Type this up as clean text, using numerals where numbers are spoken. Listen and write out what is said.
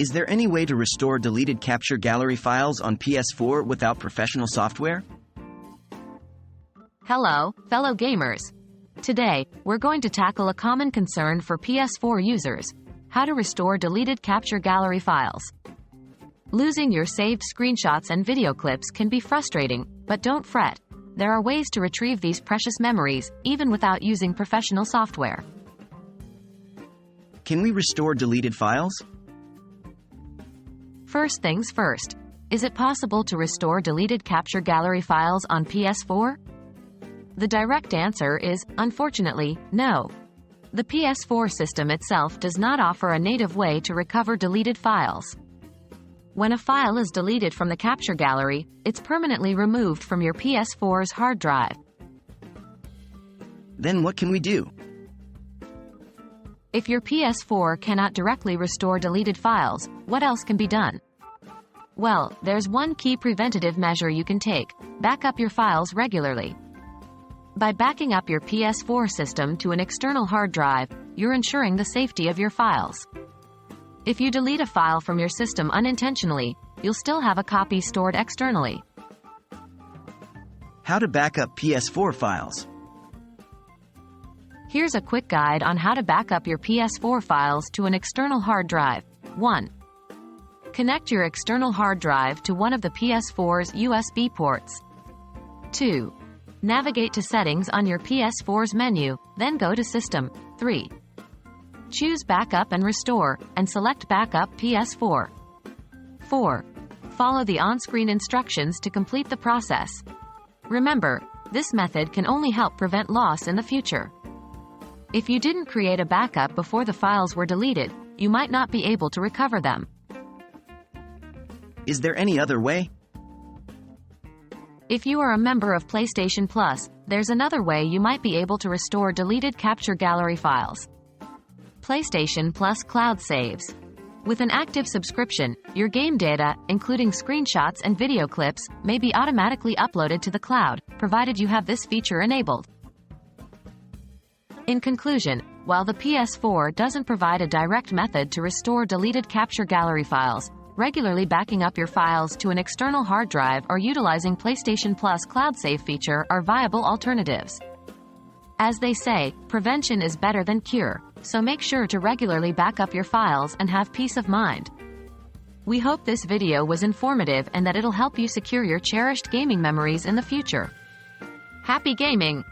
Is there any way to restore deleted capture gallery files on PS4 without professional software? Hello, fellow gamers. Today, we're going to tackle a common concern for PS4 users: how to restore deleted capture gallery files. Losing your saved screenshots and video clips can be frustrating, but don't fret. There are ways to retrieve these precious memories, even without using professional software. Can we restore deleted files? First things first. Is it possible to restore deleted capture gallery files on PS4? The direct answer is, unfortunately, no. The PS4 system itself does not offer a native way to recover deleted files. When a file is deleted from the capture gallery, it's permanently removed from your PS4's hard drive. Then what can we do? If your PS4 cannot directly restore deleted files, what else can be done? Well, there's one key preventative measure you can take: back up your files regularly. By backing up your PS4 system to an external hard drive, you're ensuring the safety of your files. If you delete a file from your system unintentionally, you'll still have a copy stored externally. How to back up PS4 files? Here's a quick guide on how to back up your PS4 files to an external hard drive. 1. Connect your external hard drive to one of the PS4's USB ports. 2. Navigate to Settings on your PS4's menu, then go to System. 3. Choose Backup and Restore, and select Backup PS4. 4. Follow the on-screen instructions to complete the process. Remember, this method can only help prevent loss in the future. If you didn't create a backup before the files were deleted, you might not be able to recover them. Is there any other way? If you are a member of PlayStation Plus, there's another way you might be able to restore deleted capture gallery files. PlayStation Plus Cloud Saves. With an active subscription, your game data, including screenshots and video clips, may be automatically uploaded to the cloud, provided you have this feature enabled. In conclusion, while the PS4 doesn't provide a direct method to restore deleted capture gallery files, regularly backing up your files to an external hard drive or utilizing PlayStation Plus Cloud Save feature are viable alternatives. As they say, prevention is better than cure, so make sure to regularly back up your files and have peace of mind. We hope this video was informative and that it'll help you secure your cherished gaming memories in the future. Happy gaming!